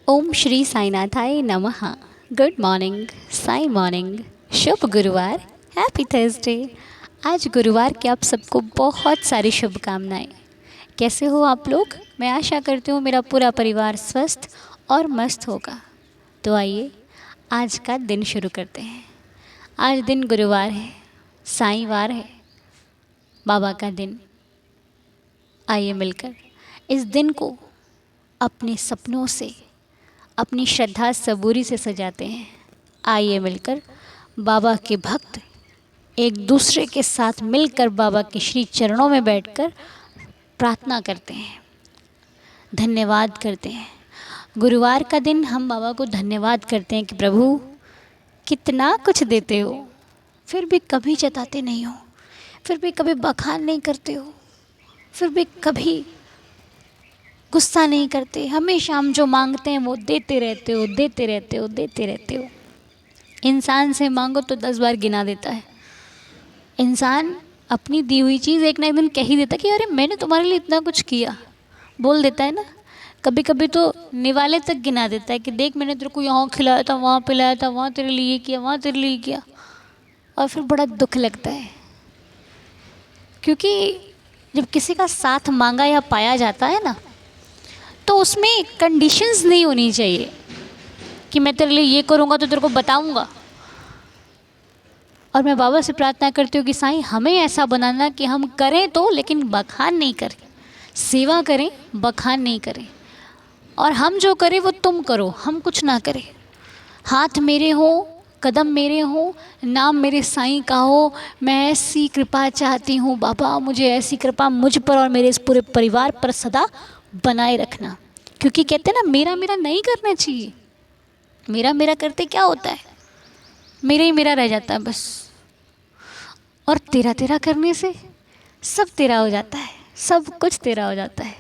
ओम श्री साईनाथाय नमः। Good morning, Sai morning. शुभ गुरुवार, हैप्पी थर्सडे। आज गुरुवार की आप सबको बहुत सारी शुभकामनाएं। कैसे हो आप लोग? मैं आशा करती हूँ मेरा पूरा परिवार स्वस्थ और मस्त होगा। तो आइए आज का दिन शुरू करते हैं। आज दिन गुरुवार है, साईं वार है, बाबा का दिन। आइए मिलकर इस दिन को अपने सपनों से, अपनी श्रद्धा सबूरी से सजाते हैं। आइए मिलकर बाबा के भक्त एक दूसरे के साथ मिलकर बाबा के श्री चरणों में बैठकर प्रार्थना करते हैं, धन्यवाद करते हैं। गुरुवार का दिन हम बाबा को धन्यवाद करते हैं कि प्रभु कितना कुछ देते हो, फिर भी कभी जताते नहीं हो, फिर भी कभी बखान नहीं करते हो, फिर भी कभी गुस्सा नहीं करते। हमेशा हम जो मांगते हैं वो देते रहते हो, देते रहते हो, देते रहते हो। इंसान से मांगो तो 10 बार गिना देता है। इंसान अपनी दी हुई चीज़ एक ना एक दिन कह ही देता कि अरे मैंने तुम्हारे लिए इतना कुछ किया, बोल देता है ना। कभी कभी तो निवाले तक गिना देता है कि देख मैंने तेरे को यहाँ खिलाया था, वहाँ पिलाया था, वहाँ तेरे लिए किया, वहाँ तेरे लिए किया। और फिर बड़ा दुख लगता है, क्योंकि जब किसी का साथ मांगा या पाया जाता है ना, तो उसमें कंडीशंस नहीं होनी चाहिए कि मैं तेरे लिए ये करूँगा तो तेरे को बताऊँगा। और मैं बाबा से प्रार्थना करती हूँ कि साईं हमें ऐसा बनाना कि हम करें तो, लेकिन बखान नहीं करें। सेवा करें, बखान नहीं करें। और हम जो करें वो तुम करो, हम कुछ ना करें। हाथ मेरे हो, कदम मेरे हो, नाम मेरे साईं का हो। मैं ऐसी कृपा चाहती हूँ बाबा, मुझे ऐसी कृपा मुझ पर और मेरे इस पूरे परिवार पर सदा बनाए रखना। क्योंकि कहते हैं ना, मेरा मेरा नहीं करना चाहिए। मेरा मेरा करते क्या होता है, मेरा ही मेरा रह जाता है बस। और तेरा तेरा करने से सब तेरा हो जाता है, सब कुछ तेरा हो जाता है।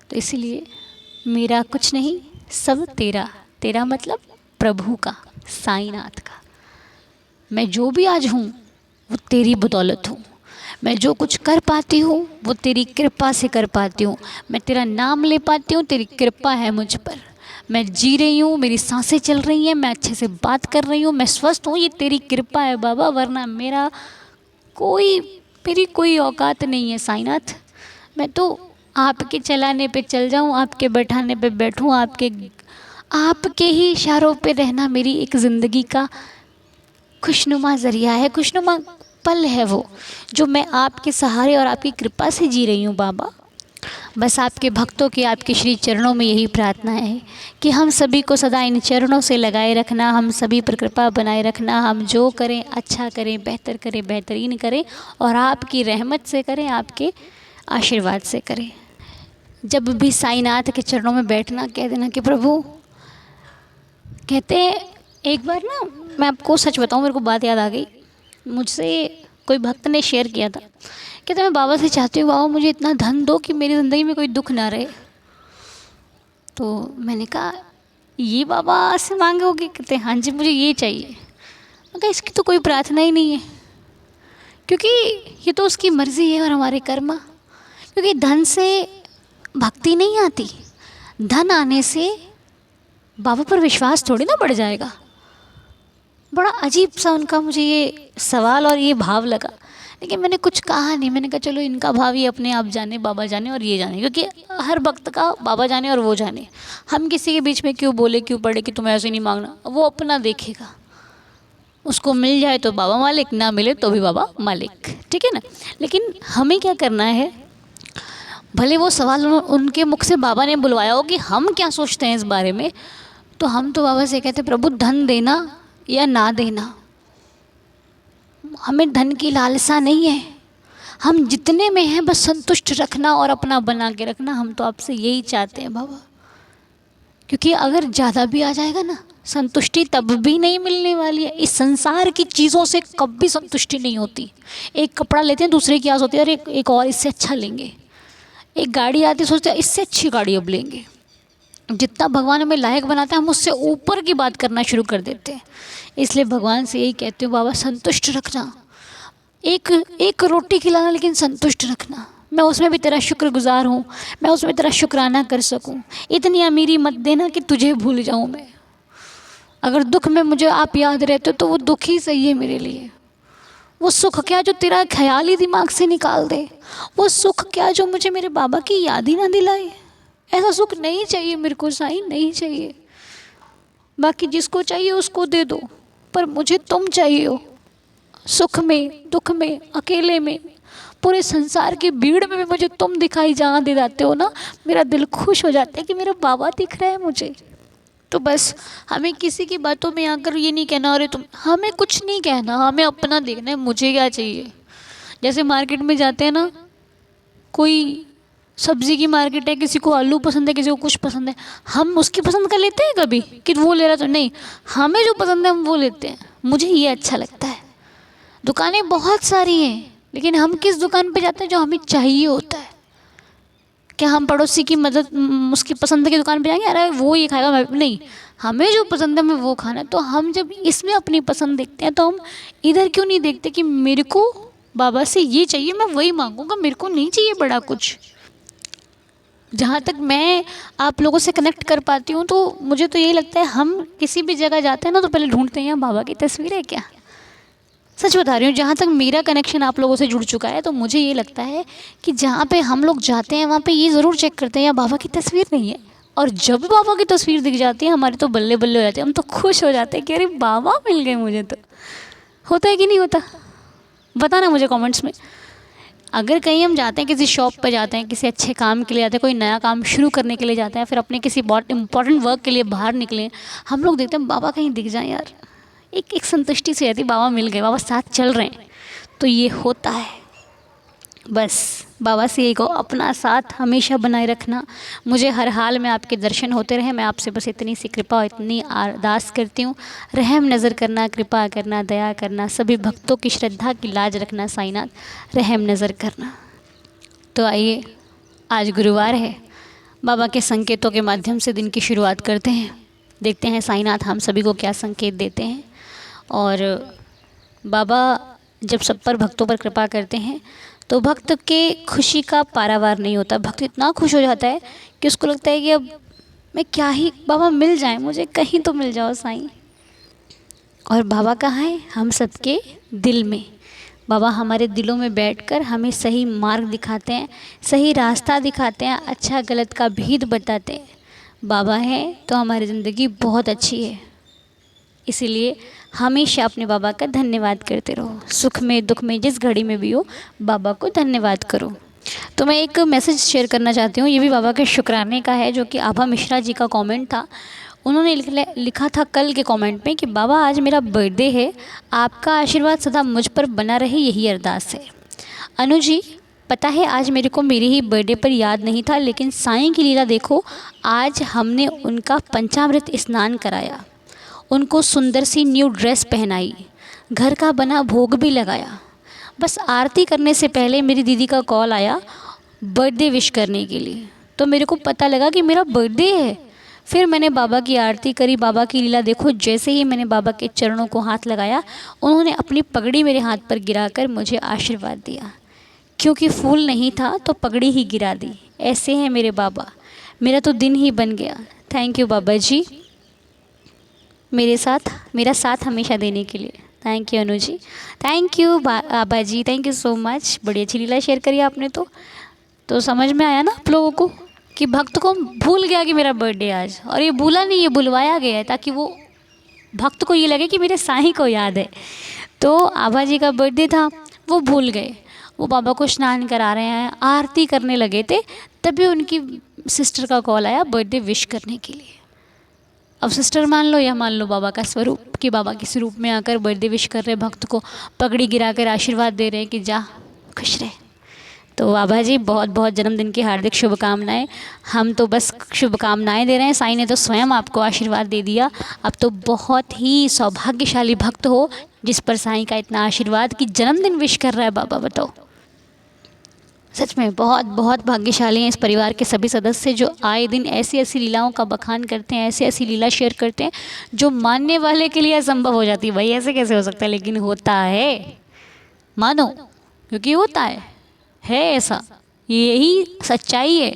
तो इसीलिए मेरा कुछ नहीं, सब तेरा। तेरा मतलब प्रभु का, साईनाथ का। मैं जो भी आज हूँ वो तेरी बदौलत हूँ। मैं जो कुछ कर पाती हूँ वो तेरी कृपा से कर पाती हूँ। मैं तेरा नाम ले पाती हूँ, तेरी कृपा है मुझ पर। मैं जी रही हूँ, मेरी सांसें चल रही हैं, मैं अच्छे से बात कर रही हूँ, मैं स्वस्थ हूँ, ये तेरी कृपा है बाबा। वरना मेरी कोई औकात नहीं है साईनाथ। मैं तो आपके चलाने पे चल जाऊँ, आपके बैठाने पे बैठूँ, आपके ही इशारों पे रहना मेरी एक ज़िंदगी का खुशनुमा ज़रिया है, खुशनुमा पल है वो, जो मैं आपके सहारे और आपकी कृपा से जी रही हूँ बाबा। बस आपके भक्तों की, आपके श्री चरणों में यही प्रार्थना है कि हम सभी को सदा इन चरणों से लगाए रखना, हम सभी पर कृपा बनाए रखना। हम जो करें अच्छा करें, बेहतर करें, बेहतरीन करें, और आपकी रहमत से करें, आपके आशीर्वाद से करें। जब भी साईनाथ के चरणों में बैठना, कह देना कि प्रभु, कहते हैं एक बार ना, मैं आपको सच बताऊं, मेरे को बात याद आ गई। मुझसे कोई भक्त ने शेयर किया था, कहते मैं बाबा से चाहती हूँ बाबा मुझे इतना धन दो कि मेरी ज़िंदगी में कोई दुख ना रहे। तो मैंने कहा ये बाबा से मांगोगे? कहते हाँ जी मुझे ये चाहिए। मैं कहा इसकी तो कोई प्रार्थना ही नहीं है, क्योंकि ये तो उसकी मर्ज़ी है और हमारे कर्म। क्योंकि धन से भक्ति नहीं आती, धन आने से बाबा पर विश्वास थोड़ी ना बढ़ जाएगा। बड़ा अजीब सा उनका मुझे ये सवाल और ये भाव लगा, लेकिन मैंने कुछ कहा नहीं। मैंने कहा चलो इनका भाव ये अपने आप जाने, बाबा जाने और ये जाने, क्योंकि हर भक्त का बाबा जाने और वो जाने। हम किसी के बीच में क्यों बोले, क्यों पड़े कि तुम्हें ऐसे नहीं मांगना, वो अपना देखेगा। उसको मिल जाए तो बाबा मालिक, ना मिले तो भी बाबा मालिक, ठीक है ना। लेकिन हमें क्या करना है, भले वो सवाल उनके मुख से बाबा ने बुलवाया हो कि हम क्या सोचते हैं इस बारे में, तो हम तो बाबा से कहते प्रभु धन देना या ना देना, हमें धन की लालसा नहीं है। हम जितने में हैं बस संतुष्ट रखना और अपना बना के रखना। हम तो आपसे यही चाहते हैं बाबा, क्योंकि अगर ज़्यादा भी आ जाएगा ना, संतुष्टि तब भी नहीं मिलने वाली है। इस संसार की चीज़ों से कभी संतुष्टि नहीं होती। एक कपड़ा लेते हैं, दूसरे की आस होती है अरे एक और इससे अच्छा लेंगे। एक गाड़ी आती है, सोचते हैं इससे अच्छी गाड़ी अब लेंगे। जितना भगवान हमें लायक बनाता है हम उससे ऊपर की बात करना शुरू कर देते हैं। इसलिए भगवान से यही कहते हो बाबा संतुष्ट रखना, एक रोटी खिलाना लेकिन संतुष्ट रखना। मैं उसमें भी तेरा शुक्रगुजार हूँ, मैं उसमें तेरा शुक्राना कर सकूँ। इतनी अमीरी मत देना कि तुझे भूल जाऊँ मैं। अगर दुख में मुझे आप याद रहते हो तो वो दुख ही सही है मेरे लिए। वो सुख क्या जो तेरा ख्याल ही दिमाग से निकाल दे, वो सुख क्या जो मुझे मेरे बाबा की याद ही ना दिलाए। ऐसा सुख नहीं चाहिए मेरे को साईं, नहीं चाहिए। बाकी जिसको चाहिए उसको दे दो, पर मुझे तुम चाहिए हो। सुख में, दुख में, अकेले में, पूरे संसार की भीड़ में भी मुझे तुम दिखाई जहाँ दे जाते हो ना, मेरा दिल खुश हो जाता है कि मेरा बाबा दिख रहा है मुझे। तो बस हमें किसी की बातों में आकर ये नहीं कहना अरे तुम, हमें कुछ नहीं कहना, हमें अपना देखना है मुझे क्या चाहिए। जैसे मार्केट में जाते हैं ना, कोई सब्जी की मार्केट है, किसी को आलू पसंद है, किसी को कुछ पसंद है, हम उसकी पसंद कर लेते हैं कभी कि वो ले रहा तो नहीं, हमें जो पसंद है हम वो लेते हैं। मुझे ये अच्छा लगता है। दुकानें बहुत सारी हैं, लेकिन हम किस दुकान पे जाते हैं जो हमें चाहिए होता है। क्या हम पड़ोसी की मदद उसकी पसंद की दुकान पे जाएंगे, अरे वो ये खाएगा मैं नहीं, हमें जो पसंद है हमें वो खाना है। तो हम जब इसमें अपनी पसंद देखते हैं तो हम इधर क्यों नहीं देखते कि मेरे को बाबा से ये चाहिए, मैं वही मांगूंगा, मेरे को नहीं चाहिए बड़ा कुछ। जहाँ तक मैं आप लोगों से कनेक्ट कर पाती हूँ तो मुझे तो यही लगता है, हम किसी भी जगह जाते हैं ना तो पहले ढूंढते हैं यहाँ बाबा की तस्वीर है क्या। सच बता रही हूँ, जहाँ तक मेरा कनेक्शन आप लोगों से जुड़ चुका है तो मुझे ये लगता है कि जहाँ पे हम लोग जाते हैं वहाँ पे ये ज़रूर चेक करते हैं यहाँ बाबा की तस्वीर नहीं है। और जब बाबा की तस्वीर दिख जाती है हमारे तो बल्ले बल्ले हो जाते हैं, हम तो खुश हो जाते हैं कि अरे बाबा मिल गए मुझे। तो होता है कि नहीं होता, बताना मुझे कमेंट्स में। अगर कहीं हम जाते हैं, किसी शॉप पर जाते हैं, किसी अच्छे काम के लिए जाते हैं, कोई नया काम शुरू करने के लिए जाते हैं, फिर अपने किसी बहुत इंपॉर्टेंट वर्क के लिए बाहर निकले, हम लोग देखते हैं बाबा कहीं दिख जाए यार, एक संतुष्टि से रहती, बाबा मिल गए, बाबा साथ चल रहे हैं। तो ये होता है। बस बाबा से यही कहो, अपना साथ हमेशा बनाए रखना, मुझे हर हाल में आपके दर्शन होते रहे। मैं आपसे बस इतनी सी कृपा और इतनी अरदास करती हूँ। रहम नज़र करना, कृपा करना, दया करना, सभी भक्तों की श्रद्धा की लाज रखना साईनाथ, रहम नज़र करना। तो आइए, आज गुरुवार है, बाबा के संकेतों के माध्यम से दिन की शुरुआत करते हैं। देखते हैं साईनाथ हम सभी को क्या संकेत देते हैं। और बाबा जब सब पर भक्तों पर कृपा करते हैं तो भक्त के खुशी का पारावार नहीं होता। भक्त इतना खुश हो जाता है कि उसको लगता है कि अब मैं क्या ही, बाबा मिल जाए मुझे, कहीं तो मिल जाओ साईं। और बाबा कहाँ है? हम सबके दिल में। बाबा हमारे दिलों में बैठकर हमें सही मार्ग दिखाते हैं, सही रास्ता दिखाते हैं, अच्छा गलत का भेद बताते हैं। बाबा है तो हमारी ज़िंदगी बहुत अच्छी है। इसीलिए हमेशा अपने बाबा का धन्यवाद करते रहो। सुख में दुख में जिस घड़ी में भी हो, बाबा को धन्यवाद करो। तो मैं एक मैसेज शेयर करना चाहती हूँ, ये भी बाबा के शुक्राने का है, जो कि आभा मिश्रा जी का कमेंट था। उन्होंने लिखा था कल के कमेंट में कि बाबा आज मेरा बर्थडे है, आपका आशीर्वाद सदा मुझ पर बना रहे, यही अरदास है। अनु जी, पता है आज मेरे को मेरे ही बर्थडे पर याद नहीं था, लेकिन साईं की लीला देखो, आज हमने उनका पंचामृत स्नान कराया, उनको सुंदर सी न्यू ड्रेस पहनाई, घर का बना भोग भी लगाया। बस आरती करने से पहले मेरी दीदी का कॉल आया बर्थडे विश करने के लिए, तो मेरे को पता लगा कि मेरा बर्थडे है। फिर मैंने बाबा की आरती करी। बाबा की लीला देखो, जैसे ही मैंने बाबा के चरणों को हाथ लगाया, उन्होंने अपनी पगड़ी मेरे हाथ पर गिराकर मुझे आशीर्वाद दिया। क्योंकि फूल नहीं था तो पगड़ी ही गिरा दी। ऐसे हैं मेरे बाबा, मेरा तो दिन ही बन गया। थैंक यू बाबा जी, मेरा साथ हमेशा देने के लिए। Thank you Anu ji, thank you Baba ji, thank you so much. बड़ी अच्छी लीला शेयर करी आपने। तो समझ में आया ना आप लोगों को कि भक्त को भूल गया कि मेरा बर्थडे आज, और ये भूला नहीं, ये बुलवाया गया है ताकि वो भक्त को ये लगे कि मेरे साईं को याद है। तो आभा जी का बर्थडे था, वो भूल गए। वो बाबा को स्नान करा रहे हैं, आरती करने लगे थे, तभी उनकी सिस्टर का कॉल आया बर्थडे विश करने के लिए। अब सिस्टर मान लो या मान लो बाबा का स्वरूप, कि बाबा के स्वरूप में आकर बर्थडे विश कर रहे, भक्त को पगड़ी गिराकर आशीर्वाद दे रहे हैं कि जा खुश रहे। तो बाबा जी बहुत बहुत जन्मदिन की हार्दिक शुभकामनाएं। हम तो बस शुभकामनाएं दे रहे हैं, साईं ने तो स्वयं आपको आशीर्वाद दे दिया। अब तो बहुत ही सौभाग्यशाली भक्त हो जिस पर साईं का इतना आशीर्वाद कि जन्मदिन विश कर रहा है बाबा। बताओ, सच में बहुत बहुत भाग्यशाली हैं इस परिवार के सभी सदस्य, जो आए दिन ऐसी ऐसी लीलाओं का बखान करते हैं, ऐसी ऐसी लीला शेयर करते हैं जो मानने वाले के लिए असंभव हो जाती है। भाई ऐसे कैसे हो सकता है, लेकिन होता है, मानो, क्योंकि होता है ऐसा। यही सच्चाई है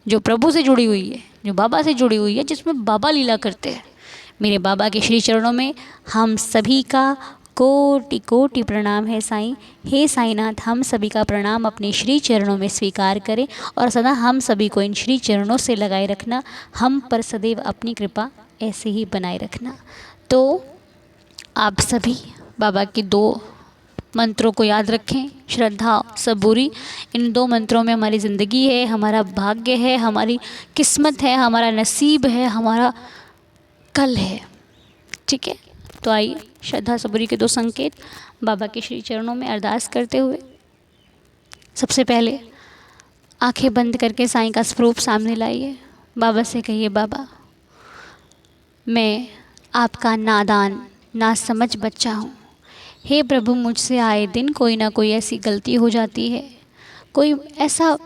जो प्रभु से जुड़ी हुई है, जो बाबा से जुड़ी हुई है, जिसमें बाबा लीला करते हैं। मेरे बाबा के श्री चरणों में हम सभी का कोटि कोटि प्रणाम है साईं। हे साईनाथ, हम सभी का प्रणाम अपने श्री चरणों में स्वीकार करें और सदा हम सभी को इन श्री चरणों से लगाए रखना। हम पर सदैव अपनी कृपा ऐसे ही बनाए रखना। तो आप सभी बाबा की 2 मंत्रों को याद रखें, श्रद्धा सबूरी। इन 2 मंत्रों में हमारी ज़िंदगी है, हमारा भाग्य है, हमारी किस्मत है, हमारा नसीब है, हमारा कल है। ठीक है, तो आइए श्रद्धा सबूरी के 2 संकेत बाबा के श्री चरणों में अरदास करते हुए सबसे पहले आंखें बंद करके साईं का स्वरूप सामने लाइए। बाबा से कहिए, बाबा मैं आपका नादान ना समझ बच्चा हूँ। हे प्रभु, मुझसे आए दिन कोई ना कोई ऐसी गलती हो जाती है, कोई ऐसा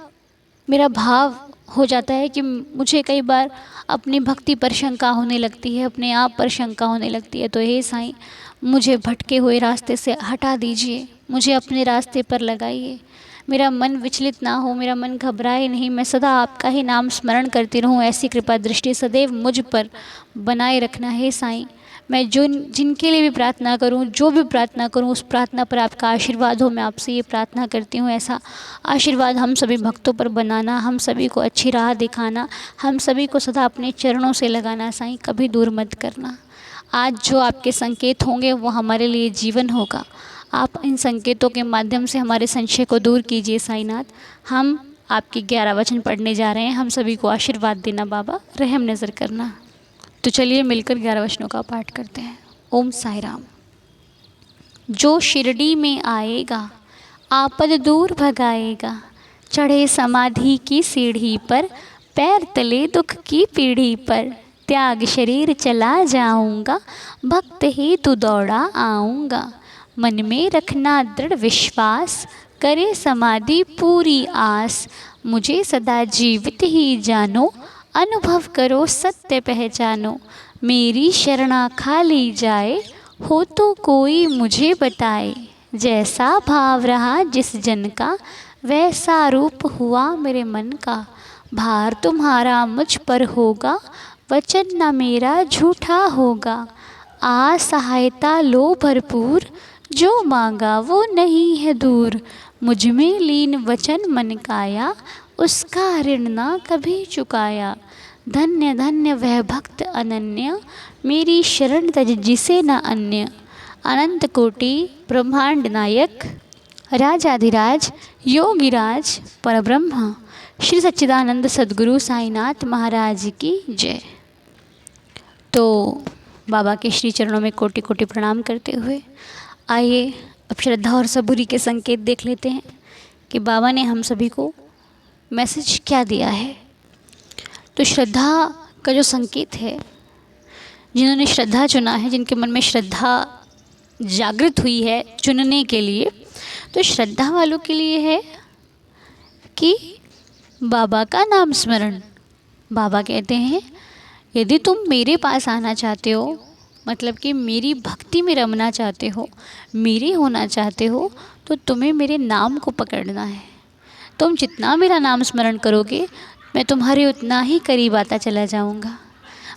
मेरा भाव हो जाता है कि मुझे कई बार अपनी भक्ति पर शंका होने लगती है, अपने आप पर शंका होने लगती है। तो हे साईं, मुझे भटके हुए रास्ते से हटा दीजिए, मुझे अपने रास्ते पर लगाइए। मेरा मन विचलित ना हो, मेरा मन घबराए नहीं, मैं सदा आपका ही नाम स्मरण करती रहूं। ऐसी कृपा दृष्टि सदैव मुझ पर बनाए रखना है साईं। मैं जिनके लिए भी प्रार्थना करूं, जो भी प्रार्थना करूं, उस प्रार्थना पर आपका आशीर्वाद हो, मैं आपसे ये प्रार्थना करती हूं। ऐसा आशीर्वाद हम सभी भक्तों पर बनाना, हम सभी को अच्छी राह दिखाना, हम सभी को सदा अपने चरणों से लगाना साईं, कभी दूर मत करना। आज जो आपके संकेत होंगे वो हमारे लिए जीवन होगा। आप इन संकेतों के माध्यम से हमारे संशय को दूर कीजिए साईनाथ। हम आपके 11 वचन पढ़ने जा रहे हैं, हम सभी को आशीर्वाद देना बाबा, रहम नज़र करना। तो चलिए मिलकर 11 वचनों का पाठ करते हैं। ओम साई राम। जो शिरडी में आएगा आपद दूर भगाएगा, चढ़े समाधि की सीढ़ी पर, पैर तले दुख की पीढ़ी पर, त्याग शरीर चला जाऊंगा, भक्त हेतु दौड़ा आऊंगा। मन में रखना दृढ़ विश्वास, करे समाधि पूरी आस, मुझे सदा जीवित ही जानो, अनुभव करो सत्य पहचानो। मेरी शरणा खा ली जाए, हो तो कोई मुझे बताए, जैसा भाव रहा जिस जन का, वैसा रूप हुआ मेरे मन का। भार तुम्हारा मुझ पर होगा, वचन न मेरा झूठा होगा। आ सहायता लो भरपूर, जो मांगा वो नहीं है दूर। मुझ में लीन वचन मन काया, उसका ऋण ना कभी चुकाया। धन्य धन्य वह भक्त अनन्य, मेरी शरण तज जिसे न अन्य। अनंत कोटि ब्रह्मांड नायक, राजाधिराज योगिराज परब्रह्म, श्री सच्चिदानंद सद्गुरु साईनाथ महाराज की जय। तो बाबा के श्री चरणों में कोटि कोटि प्रणाम करते हुए आइए अब श्रद्धा और सबूरी के संकेत देख लेते हैं कि बाबा ने हम सभी को मैसेज क्या दिया है। तो श्रद्धा का जो संकेत है, जिन्होंने श्रद्धा चुना है, जिनके मन में श्रद्धा जागृत हुई है चुनने के लिए, तो श्रद्धा वालों के लिए है कि बाबा का नाम स्मरण। बाबा कहते हैं यदि तुम मेरे पास आना चाहते हो, मतलब कि मेरी भक्ति में रमना चाहते हो, मेरे होना चाहते हो, तो तुम्हें मेरे नाम को पकड़ना है। तुम जितना मेरा नाम स्मरण करोगे, मैं तुम्हारे उतना ही करीब आता चला जाऊंगा।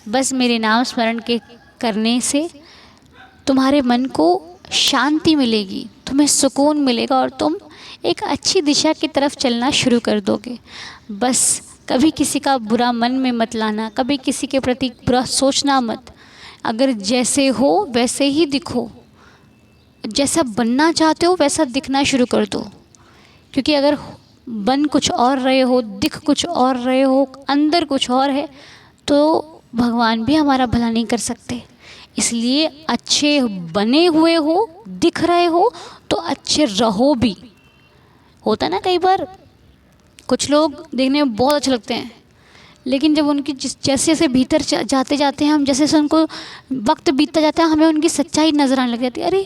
बस मेरे नाम स्मरण के करने से तुम्हारे मन को शांति मिलेगी, तुम्हें सुकून मिलेगा और तुम एक अच्छी दिशा की तरफ चलना शुरू कर दोगे। बस कभी किसी का बुरा मन में मत लाना, कभी किसी के प्रति बुरा सोचना मत। अगर जैसे हो वैसे ही दिखो, जैसा बनना चाहते हो वैसा दिखना शुरू कर दो। क्योंकि अगर बन कुछ और रहे हो, दिख कुछ और रहे हो, अंदर कुछ और है, तो भगवान भी हमारा भला नहीं कर सकते। इसलिए अच्छे बने हुए हो, दिख रहे हो, तो अच्छे रहो भी। होता ना कई बार कुछ लोग देखने में बहुत अच्छे लगते हैं, लेकिन जब उनकी जैसे जैसे भीतर जाते जाते हैं हम, जैसे जैसे उनको वक्त बीतता जाता है, हमें उनकी सच्चाई नज़र आने लग जाती है। अरे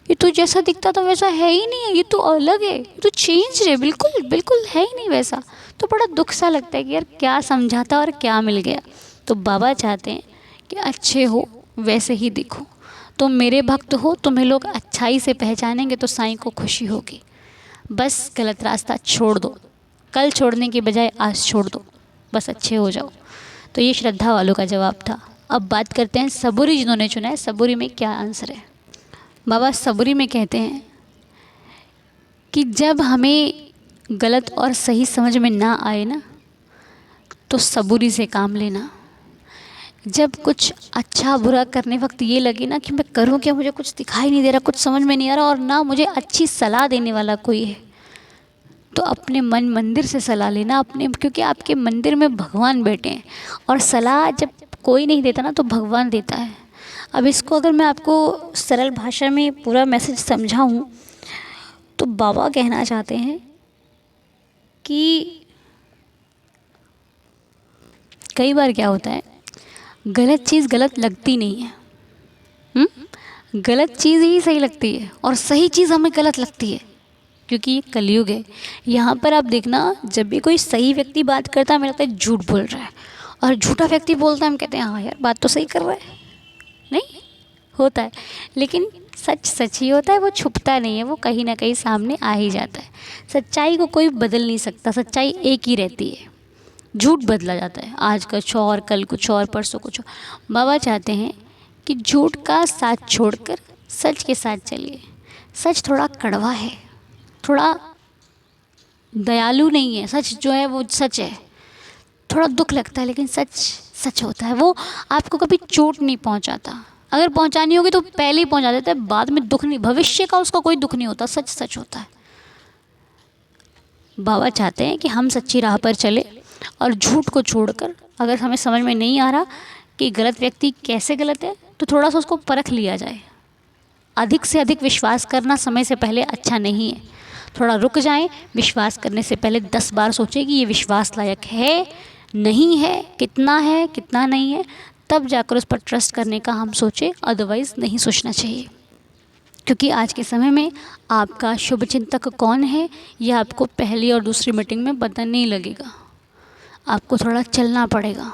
ये तो जैसा दिखता था वैसा है ही नहीं है, ये तो अलग है, ये तो चेंज है, बिल्कुल बिल्कुल है ही नहीं वैसा। तो बड़ा दुख सा लगता है कि यार क्या समझाता और क्या मिल गया। तो बाबा चाहते हैं कि अच्छे हो वैसे ही दिखो। तुम मेरे भक्त हो, तुम्हें लोग अच्छाई से पहचानेंगे तो साईं को खुशी होगी। बस गलत रास्ता छोड़ दो। कल छोड़ने के बजाय आज छोड़ दो, बस अच्छे हो जाओ। तो ये श्रद्धा वालों का जवाब था। अब बात करते हैं सबूरी जिन्होंने चुना है, सबूरी में क्या आंसर है। बाबा सबूरी में कहते हैं कि जब हमें गलत और सही समझ में ना आए ना, तो सबूरी से काम लेना। जब कुछ अच्छा बुरा करने वक्त ये लगे ना कि मैं करूं क्या, मुझे कुछ दिखाई नहीं दे रहा, कुछ समझ में नहीं आ रहा और ना मुझे अच्छी सलाह देने वाला कोई है, तो अपने मन मंदिर से सलाह लेना अपने, क्योंकि आपके मंदिर में भगवान बैठे हैं और सलाह जब कोई नहीं देता ना तो भगवान देता है। अब इसको अगर मैं आपको सरल भाषा में पूरा मैसेज समझाऊं तो बाबा कहना चाहते हैं कि कई बार क्या होता है, गलत चीज़ गलत लगती नहीं है, गलत चीज़ ही सही लगती है और सही चीज़ हमें गलत लगती है, क्योंकि ये कलयुग है। यहाँ पर आप देखना, जब भी कोई सही व्यक्ति बात करता है हमें लगता है झूठ बोल रहा है, और झूठा व्यक्ति बोलता है हम कहते हैं हाँ यार बात तो सही कर रहा है, नहीं होता है। लेकिन सच सच ही होता है, वो छुपता नहीं है, वो कहीं ना कहीं सामने आ ही जाता है। सच्चाई को कोई बदल नहीं सकता, सच्चाई एक ही रहती है, झूठ बदला जाता है, आज कुछ और कल कुछ और परसों कुछ और। बाबा चाहते हैं कि झूठ का साथ छोड़कर सच के साथ चलिए। सच थोड़ा कड़वा है, थोड़ा दयालु नहीं है, सच जो है वो सच है, थोड़ा दुख लगता है लेकिन सच सच होता है। वो आपको कभी चोट नहीं पहुंचाता, अगर पहुंचानी होगी तो पहले ही पहुंचा देता है, बाद में दुख नहीं, भविष्य का उसका कोई दुख नहीं होता, सच सच होता है। बाबा चाहते हैं कि हम सच्ची राह पर चले और झूठ को छोड़कर, अगर हमें समझ में नहीं आ रहा कि गलत व्यक्ति कैसे गलत है तो थोड़ा सा उसको परख लिया जाए। अधिक से अधिक विश्वास करना समय से पहले अच्छा नहीं है, थोड़ा रुक जाएं, विश्वास करने से पहले 10 बार सोचें कि ये विश्वास लायक है नहीं है, कितना नहीं है, तब जाकर उस पर ट्रस्ट करने का हम सोचें, अदरवाइज़ नहीं सोचना चाहिए। क्योंकि आज के समय में आपका शुभ चिंतक कौन है यह आपको पहली और दूसरी मीटिंग में पता नहीं लगेगा, आपको थोड़ा चलना पड़ेगा,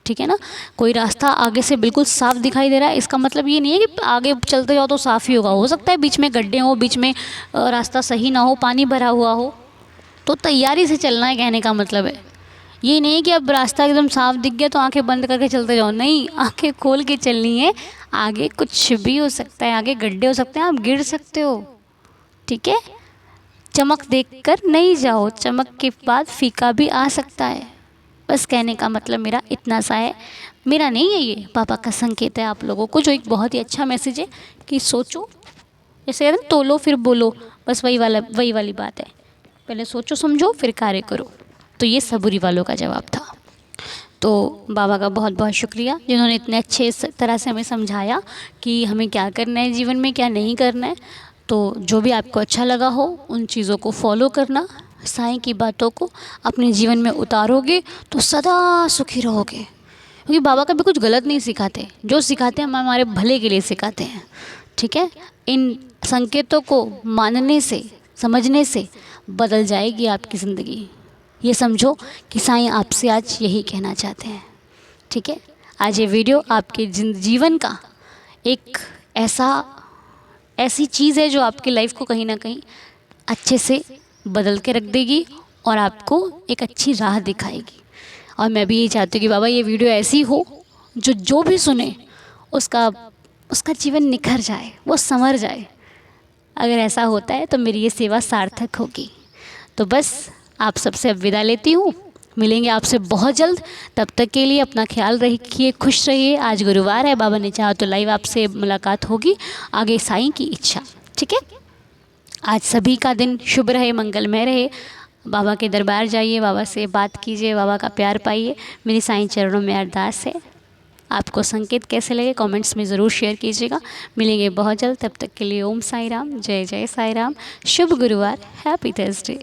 ठीक है ना। कोई रास्ता आगे से बिल्कुल साफ दिखाई दे रहा है, इसका मतलब ये नहीं है कि आगे चलते जाओ तो साफ़ ही होगा, हो सकता है बीच में गड्ढे हो, बीच में रास्ता सही ना हो, पानी भरा हुआ हो, तो तैयारी से चलना है, कहने का मतलब है। ये नहीं कि अब रास्ता एकदम साफ दिख गया तो आंखें बंद करके चलते जाओ, नहीं, आंखें खोल के चलनी है। आगे कुछ भी हो सकता है, आगे गड्ढे हो सकते हैं, आप गिर सकते हो, ठीक है। चमक देखकर नहीं जाओ, चमक के बाद फीका भी आ सकता है। बस कहने का मतलब मेरा इतना सा है, मेरा नहीं है, ये पापा का संकेत है आप लोगों को, जो एक बहुत ही अच्छा मैसेज है कि सोचो, जैसे कहते हैं तोलो फिर बोलो, बस वही वाली बात है, पहले सोचो समझो फिर कार्य करो। तो ये सबूरी वालों का जवाब था। तो बाबा का बहुत बहुत शुक्रिया जिन्होंने इतने अच्छे तरह से हमें समझाया कि हमें क्या करना है जीवन में, क्या नहीं करना है। तो जो भी आपको अच्छा लगा हो उन चीज़ों को फॉलो करना, साईं की बातों को अपने जीवन में उतारोगे तो सदा सुखी रहोगे। क्योंकि बाबा कभी कुछ गलत नहीं सिखाते, जो सिखाते हैं हम हमारे भले के लिए सिखाते हैं, ठीक है। इन संकेतों को मानने से, समझने से बदल जाएगी आपकी ज़िंदगी। ये समझो कि साईं आपसे आज यही कहना चाहते हैं, ठीक है। आज ये वीडियो आपके जीवन का एक ऐसी चीज़ है जो आपकी लाइफ को कहीं ना कहीं अच्छे से बदल के रख देगी और आपको एक अच्छी राह दिखाएगी। और मैं भी ये चाहती हूँ कि बाबा ये वीडियो ऐसी हो जो भी सुने उसका जीवन निखर जाए, वो संवर जाए। अगर ऐसा होता है तो मेरी ये सेवा सार्थक होगी। तो बस आप सबसे अब विदा लेती हूँ, मिलेंगे आपसे बहुत जल्द। तब तक के लिए अपना ख्याल रखिए, खुश रहिए। आज गुरुवार है, बाबा ने चाहा तो लाइव आपसे मुलाकात होगी, आगे साईं की इच्छा, ठीक है। आज सभी का दिन शुभ रहे, मंगलमय रहे। बाबा के दरबार जाइए, बाबा से बात कीजिए, बाबा का प्यार पाइए। मेरी साईं चरणों में अरदास है। आपको संकेत कैसे लगे कमेंट्स में ज़रूर शेयर कीजिएगा। मिलेंगे बहुत जल्द, तब तक के लिए ओम साई राम, जय जय साई राम। शुभ गुरुवार, हैप्पी थर्सडे।